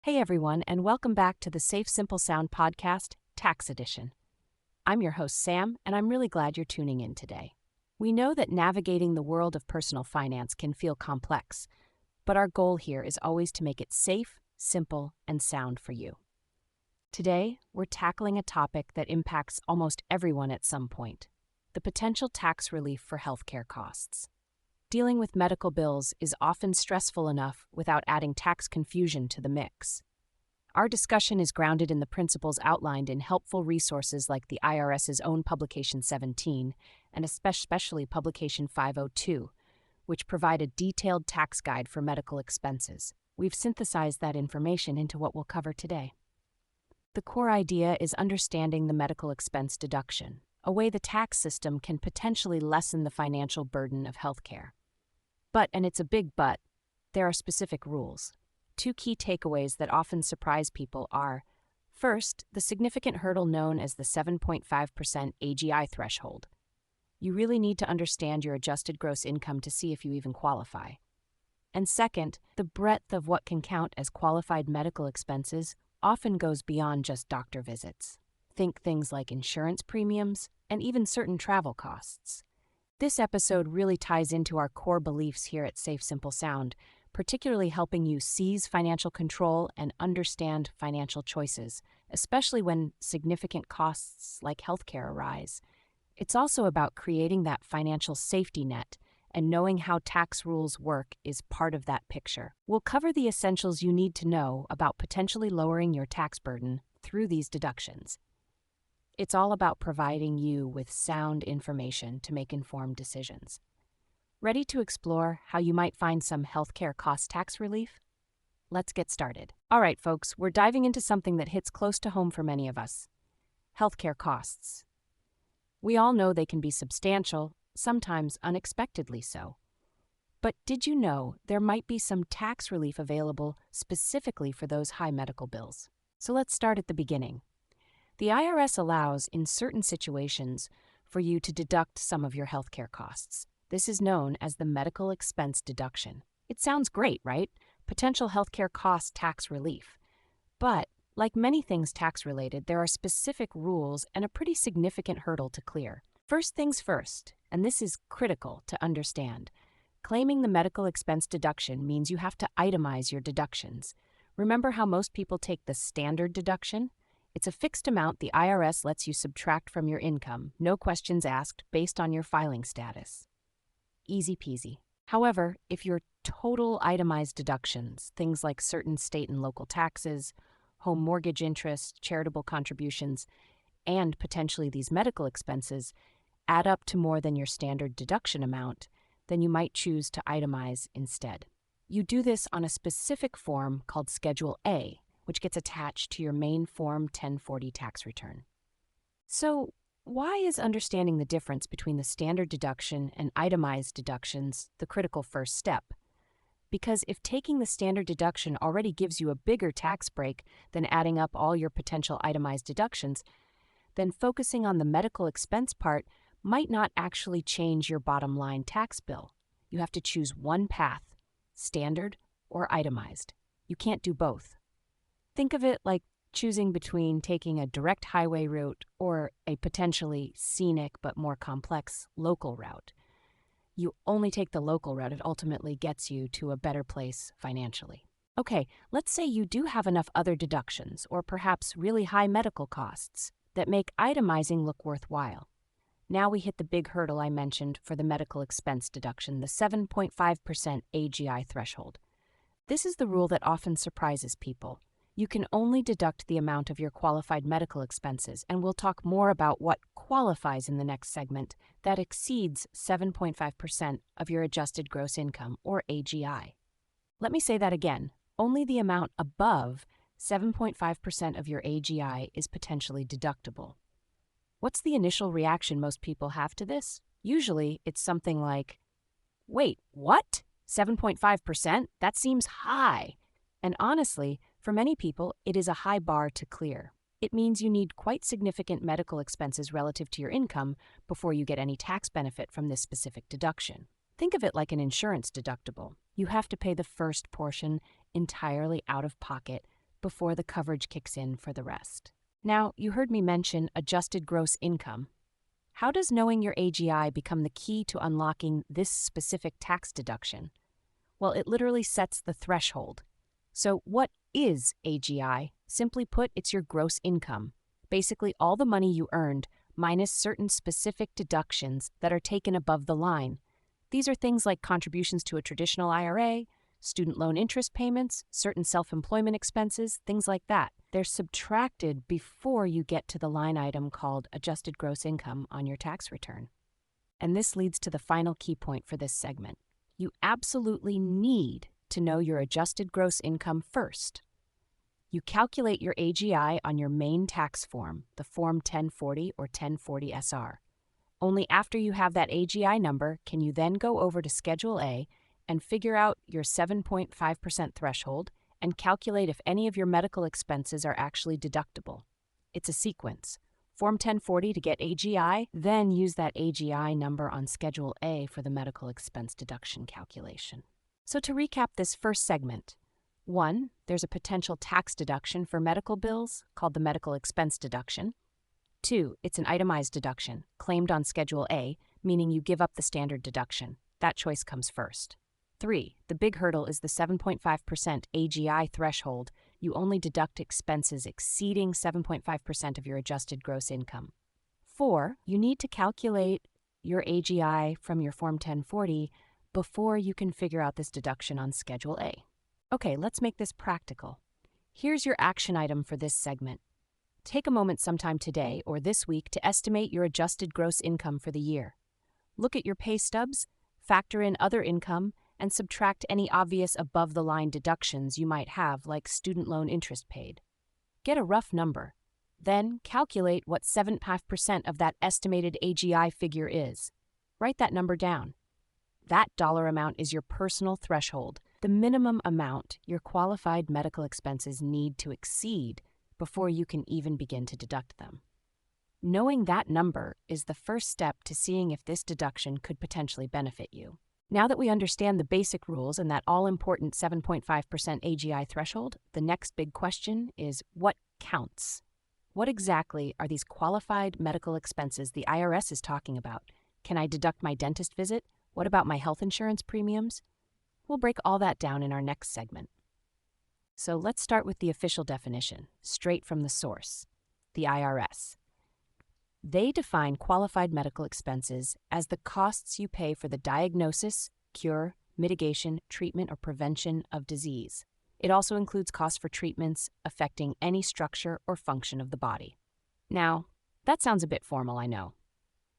Hey everyone, and welcome back to the Safe Simple Sound podcast, Tax Edition. I'm your host, Sam, and I'm really glad you're tuning in today. We know that navigating the world of personal finance can feel complex, but our goal here is always to make it safe, simple, and sound for you. Today, we're tackling a topic that impacts almost everyone at some point: the potential tax relief for healthcare costs. Dealing with medical bills is often stressful enough without adding tax confusion to the mix. Our discussion is grounded in the principles outlined in helpful resources like the IRS's own Publication 17 and especially Publication 502, which provide a detailed tax guide for medical expenses. We've synthesized that information into what we'll cover today. The core idea is understanding the medical expense deduction, a way the tax system can potentially lessen the financial burden of healthcare. But, and it's a big but, there are specific rules. Two key takeaways that often surprise people are, first, the significant hurdle known as the 7.5 AGI threshold. You really need to understand your adjusted gross income to see if you even qualify. And second, the breadth of what can count as qualified medical expenses often goes beyond just doctor visits. Think things like insurance premiums and even certain travel costs. This episode really ties into our core beliefs here at Safe Simple Sound, particularly helping you seize financial control and understand financial choices, especially when significant costs like healthcare arise. It's also about creating that financial safety net, and knowing how tax rules work is part of that picture. We'll cover the essentials you need to know about potentially lowering your tax burden through these deductions. It's all about providing you with sound information to make informed decisions. Ready to explore how you might find some healthcare cost tax relief? Let's get started. All right, folks, we're diving into something that hits close to home for many of us: healthcare costs. We all know they can be substantial, sometimes unexpectedly so. But did you know there might be some tax relief available specifically for those high medical bills? So let's start at the beginning. The IRS allows, in certain situations, for you to deduct some of your healthcare costs. This is known as the Medical Expense Deduction. It sounds great, right? Potential healthcare cost tax relief. But, like many things tax-related, there are specific rules and a pretty significant hurdle to clear. First things first, and this is critical to understand, claiming the medical expense deduction means you have to itemize your deductions. Remember how most people take the standard deduction? It's a fixed amount the IRS lets you subtract from your income, no questions asked, based on your filing status. Easy peasy. However, if your total itemized deductions, things like certain state and local taxes, home mortgage interest, charitable contributions, and potentially these medical expenses, add up to more than your standard deduction amount, then you might choose to itemize instead. You do this on a specific form called Schedule A, which gets attached to your main Form 1040 tax return. So, why is understanding the difference between the standard deduction and itemized deductions the critical first step? Because if taking the standard deduction already gives you a bigger tax break than adding up all your potential itemized deductions, then focusing on the medical expense part might not actually change your bottom line tax bill. You have to choose one path, standard or itemized. You can't do both. Think of it like choosing between taking a direct highway route or a potentially scenic but more complex local route. You only take the local route. It ultimately gets you to a better place financially. Okay, let's say you do have enough other deductions or perhaps really high medical costs that make itemizing look worthwhile. Now we hit the big hurdle I mentioned for the medical expense deduction, the 7.5 AGI threshold. This is the rule that often surprises people. You can only deduct the amount of your qualified medical expenses, and we'll talk more about what qualifies in the next segment, that exceeds 7.5% of your adjusted gross income, or AGI. Let me say that again. Only the amount above 7.5% of your AGI is potentially deductible. What's the initial reaction most people have to this? Usually, it's something like, wait, what? 7.5%? That seems high. And honestly, for many people, it is a high bar to clear. It means you need quite significant medical expenses relative to your income before you get any tax benefit from this specific deduction. Think of it like an insurance deductible. You have to pay the first portion entirely out of pocket before the coverage kicks in for the rest. Now, you heard me mention adjusted gross income. How does knowing your AGI become the key to unlocking this specific tax deduction? Well, it literally sets the threshold. So, what is AGI? Simply put, it's your gross income. Basically, all the money you earned minus certain specific deductions that are taken above the line. These are things like contributions to a traditional IRA, student loan interest payments, certain self-employment expenses, things like that. They're subtracted before you get to the line item called adjusted gross income on your tax return. And this leads to the final key point for this segment. You absolutely need to know your adjusted gross income first. You calculate your AGI on your main tax form, the Form 1040 or 1040 SR. Only after you have that AGI number can you then go over to Schedule A and figure out your 7.5% threshold and calculate if any of your medical expenses are actually deductible. It's a sequence. Form 1040 to get AGI, then use that AGI number on Schedule A for the medical expense deduction calculation. So to recap this first segment, 1, there's a potential tax deduction for medical bills called the Medical Expense Deduction. 2, it's an itemized deduction, claimed on Schedule A, meaning you give up the standard deduction. That choice comes first. 3, the big hurdle is the 7.5% AGI threshold. You only deduct expenses exceeding 7.5% of your adjusted gross income. 4, you need to calculate your AGI from your Form 1040 before you can figure out this deduction on Schedule A. Okay, let's make this practical. Here's your action item for this segment. Take a moment sometime today or this week to estimate your adjusted gross income for the year. Look at your pay stubs, factor in other income, and subtract any obvious above-the-line deductions you might have, like student loan interest paid. Get a rough number. Then calculate what 7.5% of that estimated AGI figure is. Write that number down. That dollar amount is your personal threshold, the minimum amount your qualified medical expenses need to exceed before you can even begin to deduct them. Knowing that number is the first step to seeing if this deduction could potentially benefit you. Now that we understand the basic rules and that all-important 7.5% AGI threshold, the next big question is what counts? What exactly are these qualified medical expenses the IRS is talking about? Can I deduct my dentist visit? What about my health insurance premiums? We'll break all that down in our next segment. So let's start with the official definition, straight from the source, the IRS. They define qualified medical expenses as the costs you pay for the diagnosis, cure, mitigation, treatment, or prevention of disease. It also includes costs for treatments affecting any structure or function of the body. Now, that sounds a bit formal, I know.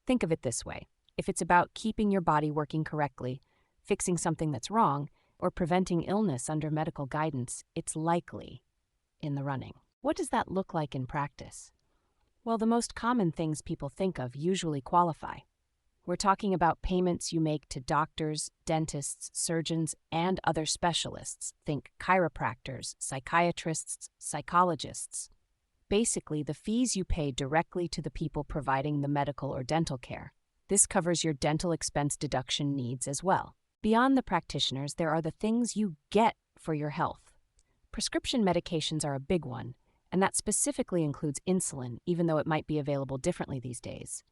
Think of it this way. If it's about keeping your body working correctly, fixing something that's wrong, or preventing illness under medical guidance, it's likely in the running. What does that look like in practice? Well, the most common things people think of usually qualify. We're talking about payments you make to doctors, dentists, surgeons, and other specialists. Think chiropractors, psychiatrists, psychologists. Basically, the fees you pay directly to the people providing the medical or dental care. This covers your dental expense deduction needs as well. Beyond the practitioners, there are the things you get for your health. Prescription medications are a big one, and that specifically includes insulin, even though it might be available differently these days.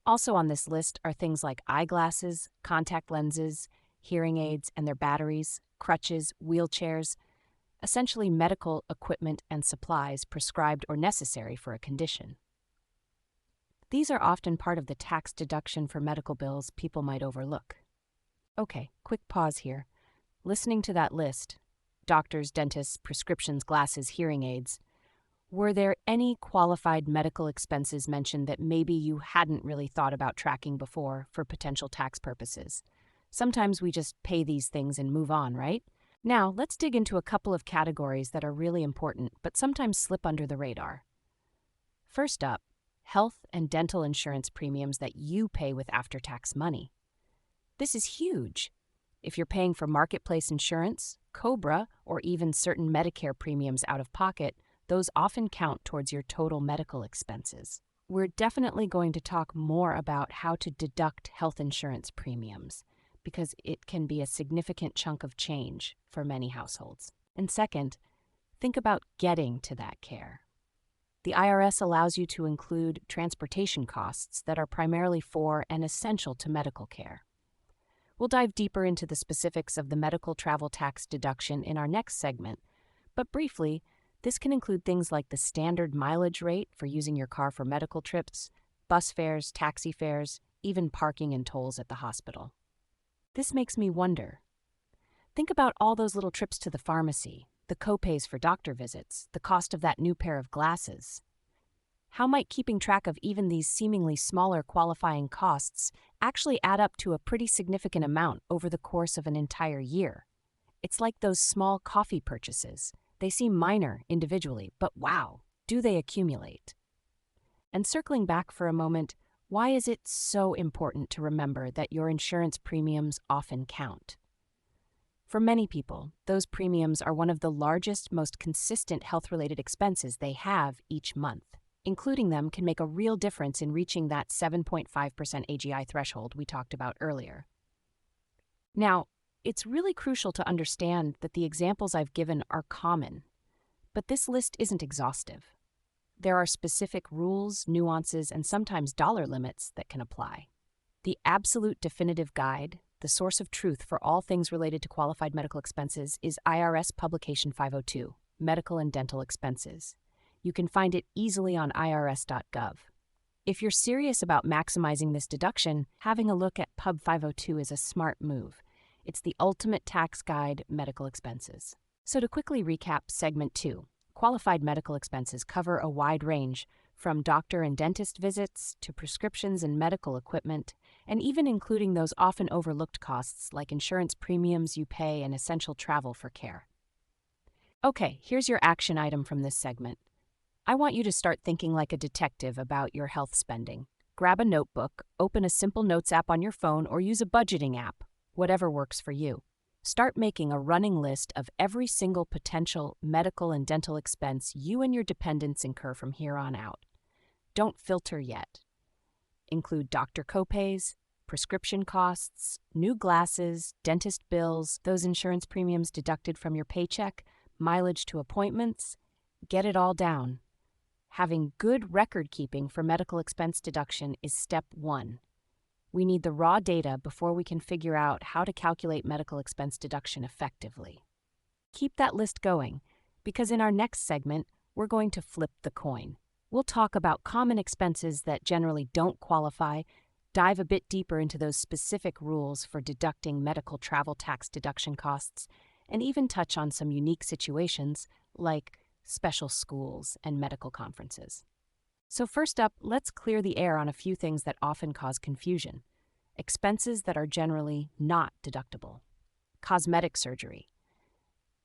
Also on this list are things like eyeglasses, contact lenses, hearing aids and their batteries, crutches, wheelchairs, essentially medical equipment and supplies prescribed or necessary for a condition. These are often part of the tax deduction for medical bills people might overlook. Okay, quick pause here. Listening to that list, doctors, dentists, prescriptions, glasses, hearing aids, were there any qualified medical expenses mentioned that maybe you hadn't really thought about tracking before for potential tax purposes? Sometimes we just pay these things and move on, right? Now, let's dig into a couple of categories that are really important but sometimes slip under the radar. First up, health and dental insurance premiums that you pay with after-tax money. This is huge. If you're paying for marketplace insurance, COBRA, or even certain Medicare premiums out of pocket, those often count towards your total medical expenses. We're definitely going to talk more about how to deduct health insurance premiums, because it can be a significant chunk of change for many households. And second, Think about getting to that care. The IRS allows you to include transportation costs that are primarily for and essential to medical care. We'll dive deeper into the specifics of the medical travel tax deduction in our next segment, but briefly, this can include things like the standard mileage rate for using your car for medical trips, bus fares, taxi fares, even parking and tolls at the hospital. This makes me wonder. Think about all those little trips to the pharmacy, the copays for doctor visits, the cost of that new pair of glasses. How might keeping track of even these seemingly smaller qualifying costs actually add up to a pretty significant amount over the course of an entire year? It's like those small coffee purchases. They seem minor individually, but wow, do they accumulate? And circling back for a moment, why is it so important to remember that your insurance premiums often count? For many people, those premiums are one of the largest, most consistent health-related expenses they have each month. Including them can make a real difference in reaching that 7.5% AGI threshold we talked about earlier. Now, it's really crucial to understand that the examples I've given are common, but this list isn't exhaustive. There are specific rules, nuances, and sometimes dollar limits that can apply. The absolute definitive guide, the source of truth for all things related to qualified medical expenses, is IRS Publication 502, Medical and Dental Expenses. You can find it easily on irs.gov. If you're serious about maximizing this deduction, having a look at Pub 502 is a smart move. It's the ultimate tax guide, medical expenses. So to quickly recap Segment 2, qualified medical expenses cover a wide range, from doctor and dentist visits to prescriptions and medical equipment, and even including those often overlooked costs like insurance premiums you pay and essential travel for care. Okay, here's your action item from this segment. I want you to start thinking like a detective about your health spending. Grab a notebook, open a simple notes app on your phone, or use a budgeting app, whatever works for you. Start making a running list of every single potential medical and dental expense you and your dependents incur from here on out. Don't filter yet. Include doctor copays, prescription costs, new glasses, dentist bills, those insurance premiums deducted from your paycheck, mileage to appointments. Get it all down. Having good record keeping for medical expense deduction is step 1. We need the raw data before we can figure out how to calculate medical expense deduction effectively. Keep that list going, because in our next segment, we're going to flip the coin. We'll talk about common expenses that generally don't qualify, dive a bit deeper into those specific rules for deducting medical travel tax deduction costs, and even touch on some unique situations like special schools and medical conferences. So first up, let's clear the air on a few things that often cause confusion. Expenses that are generally not deductible. Cosmetic surgery.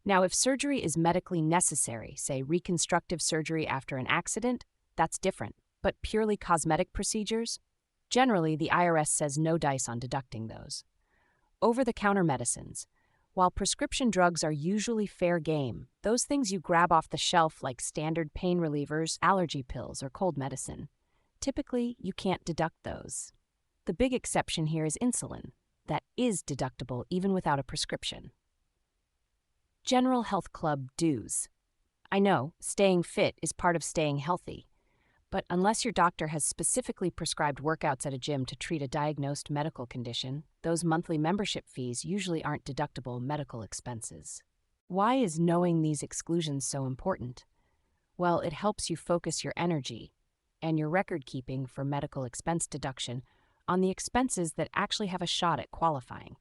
Now, if surgery is medically necessary, say reconstructive surgery after an accident, that's different. But purely cosmetic procedures? Generally, the IRS says no dice on deducting those. Over-the-counter medicines. While prescription drugs are usually fair game, those things you grab off the shelf like standard pain relievers, allergy pills, or cold medicine, typically you can't deduct those. The big exception here is insulin. That is deductible even without a prescription. General Health Club dues. I know, staying fit is part of staying healthy, but unless your doctor has specifically prescribed workouts at a gym to treat a diagnosed medical condition, those monthly membership fees usually aren't deductible medical expenses. Why is knowing these exclusions so important? Well, it helps you focus your energy and your record keeping for medical expense deduction on the expenses that actually have a shot at qualifying.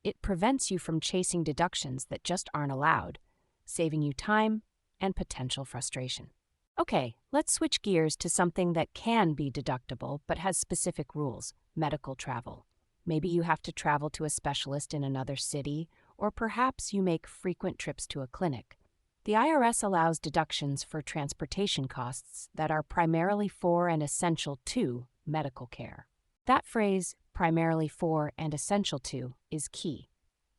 It prevents you from chasing deductions that just aren't allowed, saving you time and potential frustration. Okay, let's switch gears to something that can be deductible but has specific rules: medical travel. Maybe you have to travel to a specialist in another city, or perhaps you make frequent trips to a clinic. The IRS allows deductions for transportation costs that are primarily for and essential to medical care. That phrase, primarily for and essential to, is key.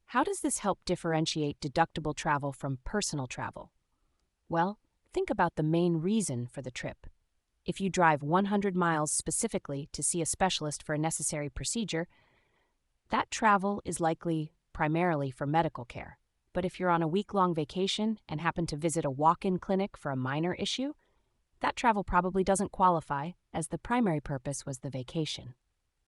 How does this help differentiate deductible travel from personal travel? Well, think about the main reason for the trip. If you drive 100 miles specifically to see a specialist for a necessary procedure, that travel is likely primarily for medical care. But if you're on a week-long vacation and happen to visit a walk-in clinic for a minor issue, that travel probably doesn't qualify, as the primary purpose was the vacation.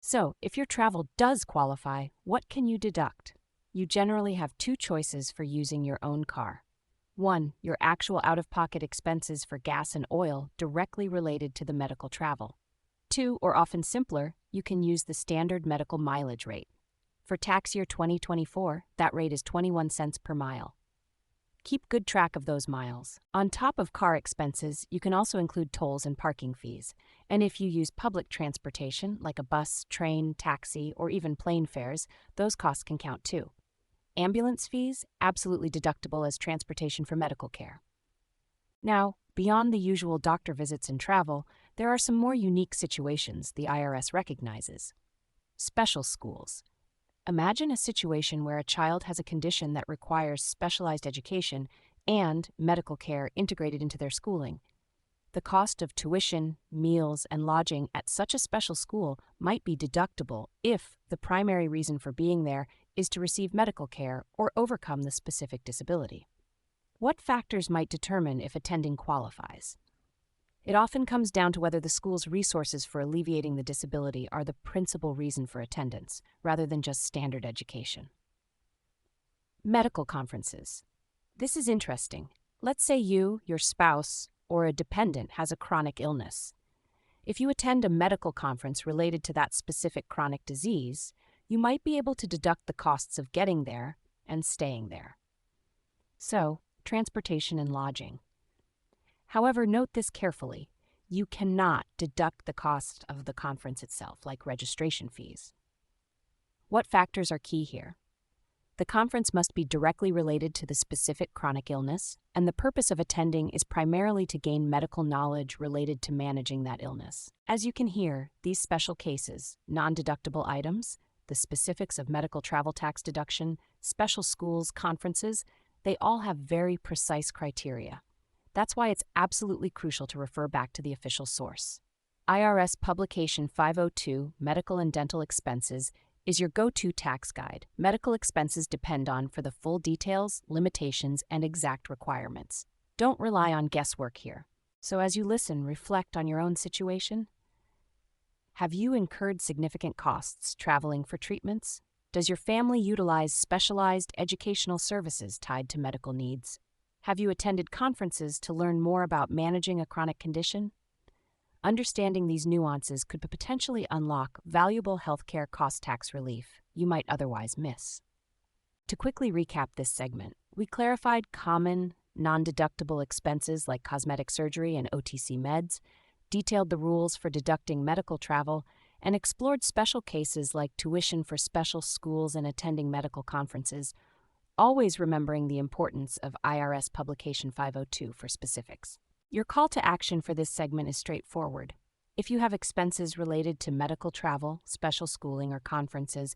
So, if your travel does qualify, what can you deduct? You generally have two choices for using your own car. One, your actual out-of-pocket expenses for gas and oil directly related to the medical travel. Two, or often simpler, you can use the standard medical mileage rate. For tax year 2024, that rate is 21 cents per mile. Keep good track of those miles. On top of car expenses, you can also include tolls and parking fees. And if you use public transportation, like a bus, train, taxi, or even plane fares, those costs can count too. Ambulance fees, absolutely deductible as transportation for medical care. Now, beyond the usual doctor visits and travel, there are some more unique situations the IRS recognizes. Special schools. Imagine a situation where a child has a condition that requires specialized education and medical care integrated into their schooling. The cost of tuition, meals, and lodging at such a special school might be deductible if the primary reason for being there is to receive medical care or overcome the specific disability. What factors might determine if attending qualifies? It often comes down to whether the school's resources for alleviating the disability are the principal reason for attendance, rather than just standard education. Medical conferences. This is interesting. Let's say you, your spouse, or a dependent has a chronic illness. If you attend a medical conference related to that specific chronic disease, you might be able to deduct the costs of getting there and staying there. So, transportation and lodging. However, note this carefully. You cannot deduct the cost of the conference itself, like registration fees. What factors are key here? The conference must be directly related to the specific chronic illness, and the purpose of attending is primarily to gain medical knowledge related to managing that illness. As you can hear, these special cases, non-deductible items, the specifics of medical travel tax deduction, special schools, conferences, they all have very precise criteria. That's why it's absolutely crucial to refer back to the official source. IRS Publication 502, Medical and Dental Expenses, is your go-to tax guide. Medical expenses depend on for the full details, limitations, and exact requirements. Don't rely on guesswork here. So as you listen, reflect on your own situation. Have you incurred significant costs traveling for treatments? Does your family utilize specialized educational services tied to medical needs? Have you attended conferences to learn more about managing a chronic condition? Understanding these nuances could potentially unlock valuable healthcare cost tax relief you might otherwise miss. To quickly recap this segment, we clarified common, non-deductible expenses like cosmetic surgery and OTC meds, detailed the rules for deducting medical travel, and explored special cases like tuition for special schools and attending medical conferences, always remembering the importance of IRS Publication 502 for specifics. Your call to action for this segment is straightforward. If you have expenses related to medical travel, special schooling, or conferences,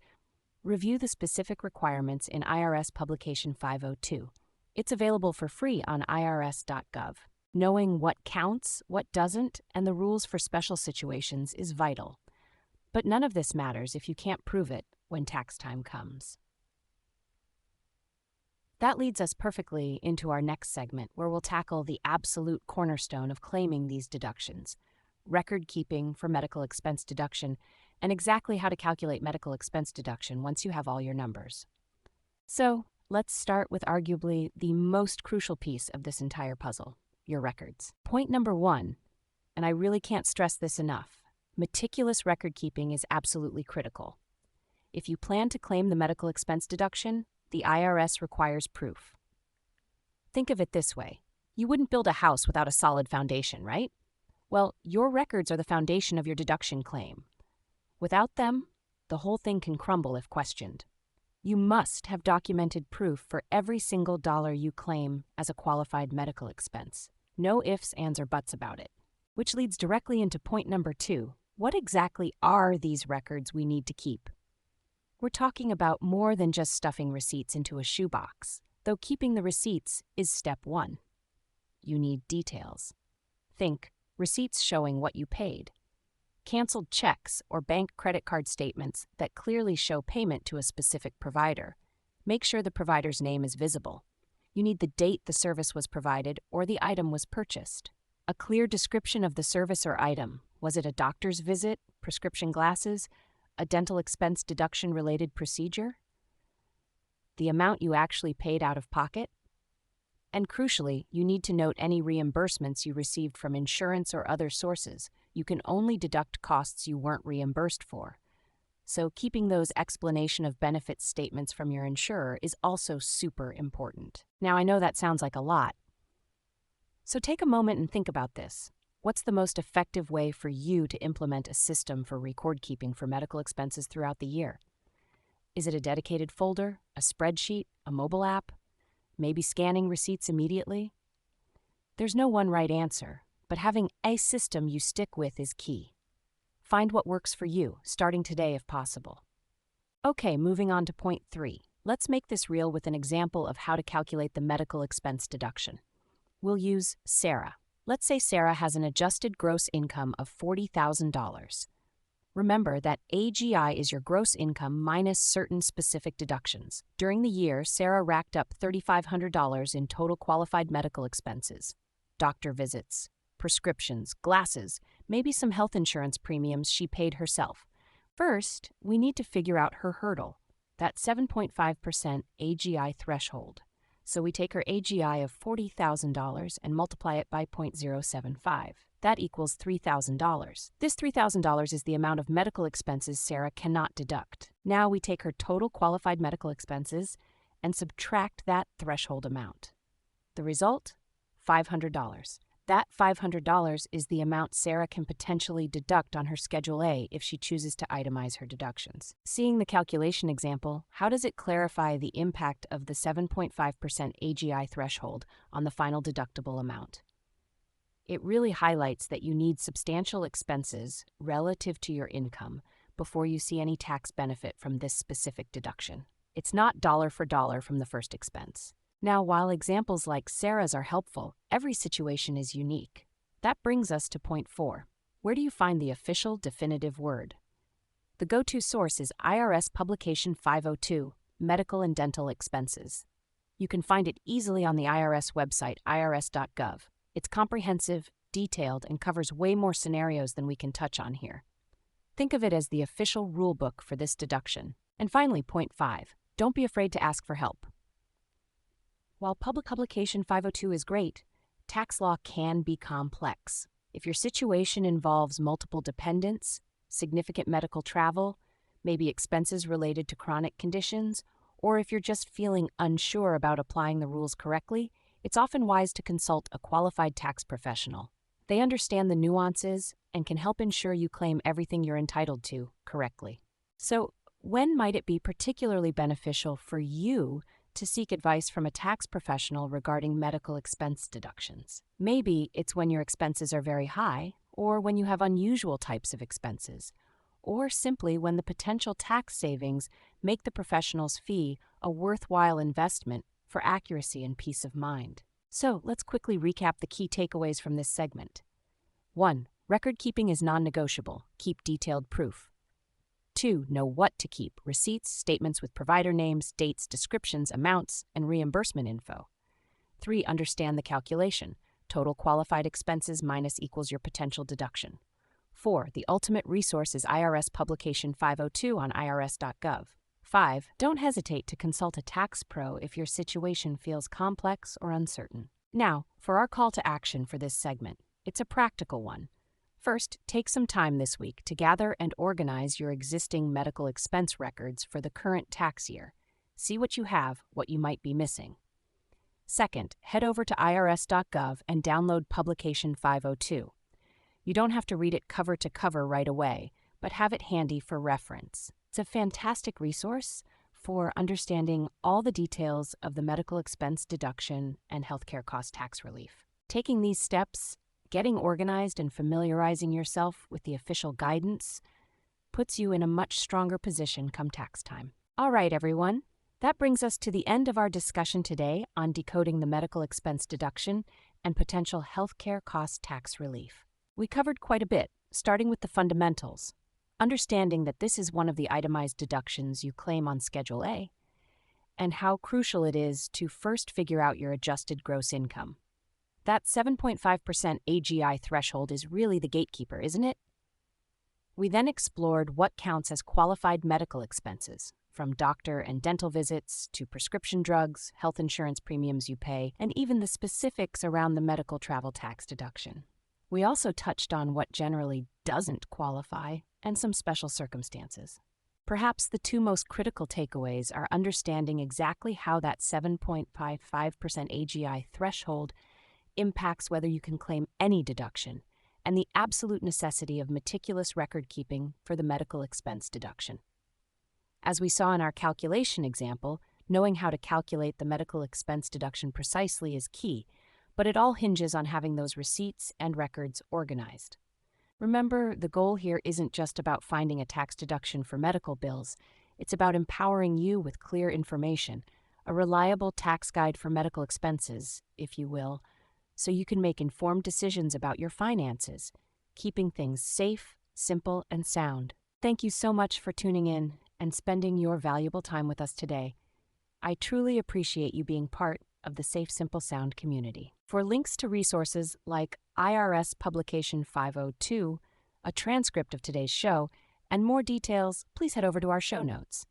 review the specific requirements in IRS Publication 502. It's available for free on irs.gov. Knowing what counts, what doesn't, and the rules for special situations is vital. But none of this matters if you can't prove it when tax time comes. That leads us perfectly into our next segment, where we'll tackle the absolute cornerstone of claiming these deductions, record keeping for medical expense deduction, and exactly how to calculate medical expense deduction once you have all your numbers. So, let's start with arguably the most crucial piece of this entire puzzle, your records. Point number one, and I really can't stress this enough, meticulous record keeping is absolutely critical. If you plan to claim the medical expense deduction, the IRS requires proof. Think of it this way. You wouldn't build a house without a solid foundation, right? Well, your records are the foundation of your deduction claim. Without them, the whole thing can crumble if questioned. You must have documented proof for every single dollar you claim as a qualified medical expense. No ifs, ands, or buts about it. Which leads directly into point number two. What exactly are these records we need to keep? We're talking about more than just stuffing receipts into a shoebox, though keeping the receipts is step one. You need details. Think receipts showing what you paid, canceled checks or bank credit card statements that clearly show payment to a specific provider, Make sure the provider's name is visible. You need the date the service was provided or the item was purchased. A clear description of the service or item. Was it a doctor's visit, prescription glasses, a dental expense deduction related procedure? The amount you actually paid out of pocket? And crucially, you need to note any reimbursements you received from insurance or other sources. You can only deduct costs you weren't reimbursed for. So keeping those explanation of benefits statements from your insurer is also super important. Now, I know that sounds like a lot. So take a moment and think about this. What's the most effective way for you to implement a system for record keeping for medical expenses throughout the year? Is it a dedicated folder, a spreadsheet, a mobile app? Maybe scanning receipts immediately? There's no one right answer, but having a system you stick with is key. Find what works for you, starting today if possible. Okay, moving on to point 3. Let's make this real with an example of how to calculate the medical expense deduction. We'll use Sarah. Let's say Sarah has an adjusted gross income of $40,000. Remember that AGI is your gross income minus certain specific deductions. During the year, Sarah racked up $3,500 in total qualified medical expenses. Doctor visits, prescriptions, glasses, maybe some health insurance premiums she paid herself. First, we need to figure out her hurdle, that 7.5% AGI threshold. So we take her AGI of $40,000 and multiply it by 0.075. That equals $3,000. This $3,000 is the amount of medical expenses Sarah cannot deduct. Now we take her total qualified medical expenses and subtract that threshold amount. The result? $500. That $500 is the amount Sarah can potentially deduct on her Schedule A if she chooses to itemize her deductions. Seeing the calculation example, how does it clarify the impact of the 7.5% AGI threshold on the final deductible amount? It really highlights that you need substantial expenses relative to your income before you see any tax benefit from this specific deduction. It's not dollar for dollar from the first expense. Now, while examples like Sarah's are helpful, every situation is unique. That brings us to point 4. Where do you find the official definitive word? The go-to source is IRS Publication 502, Medical and Dental Expenses. You can find it easily on the IRS website, irs.gov. It's comprehensive, detailed, and covers way more scenarios than we can touch on here. Think of it as the official rulebook for this deduction. And finally, point 5. Don't be afraid to ask for help. While Public Publication 502 is great, tax law can be complex. If your situation involves multiple dependents, significant medical travel, maybe expenses related to chronic conditions, or if you're just feeling unsure about applying the rules correctly, it's often wise to consult a qualified tax professional. They understand the nuances and can help ensure you claim everything you're entitled to correctly. So, when might it be particularly beneficial for you to seek advice from a tax professional regarding medical expense deductions? Maybe it's when your expenses are very high, or when you have unusual types of expenses, or simply when the potential tax savings make the professional's fee a worthwhile investment for accuracy and peace of mind. So let's quickly recap the key takeaways from this segment. 1. Record keeping is non-negotiable. Keep detailed proof. 2. Know what to keep: receipts, statements with provider names, dates, descriptions, amounts, and reimbursement info. 3. Understand the calculation: total qualified expenses minus equals your potential deduction. 4. The ultimate resource is IRS Publication 502 on irs.gov. 5. Don't hesitate to consult a tax pro if your situation feels complex or uncertain. Now, for our call to action for this segment. It's a practical one. First, take some time this week to gather and organize your existing medical expense records for the current tax year. See what you have, what you might be missing. Second, head over to irs.gov and download Publication 502. You don't have to read it cover to cover right away, but have it handy for reference. It's a fantastic resource for understanding all the details of the medical expense deduction and healthcare cost tax relief. Taking these steps, getting organized and familiarizing yourself with the official guidance, puts you in a much stronger position come tax time. All right, everyone. That brings us to the end of our discussion today on decoding the medical expense deduction and potential healthcare cost tax relief. We covered quite a bit, starting with the fundamentals, understanding that this is one of the itemized deductions you claim on Schedule A, and how crucial it is to first figure out your adjusted gross income. That 7.5% AGI threshold is really the gatekeeper, isn't it? We then explored what counts as qualified medical expenses, from doctor and dental visits to prescription drugs, health insurance premiums you pay, and even the specifics around the medical travel tax deduction. We also touched on what generally doesn't qualify and some special circumstances. Perhaps the two most critical takeaways are understanding exactly how that 7.55% AGI threshold impacts whether you can claim any deduction, and the absolute necessity of meticulous record keeping for the medical expense deduction. As we saw in our calculation example, knowing how to calculate the medical expense deduction precisely is key, but it all hinges on having those receipts and records organized. Remember, the goal here isn't just about finding a tax deduction for medical bills. It's about empowering you with clear information, a reliable tax guide for medical expenses, if you will, so you can make informed decisions about your finances, keeping things safe, simple, and sound. Thank you so much for tuning in and spending your valuable time with us today. I truly appreciate you being part of the Safe, Simple, Sound community. For links to resources like IRS Publication 502, a transcript of today's show, and more details, please head over to our show notes.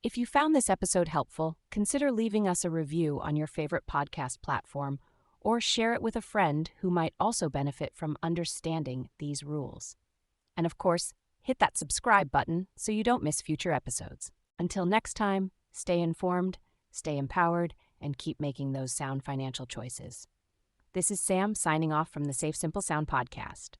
If you found this episode helpful, consider leaving us a review on your favorite podcast platform or share it with a friend who might also benefit from understanding these rules. And of course, hit that subscribe button so you don't miss future episodes. Until next time, stay informed, stay empowered, and keep making those sound financial choices. This is Sam signing off from the Safe, Simple, Sound podcast.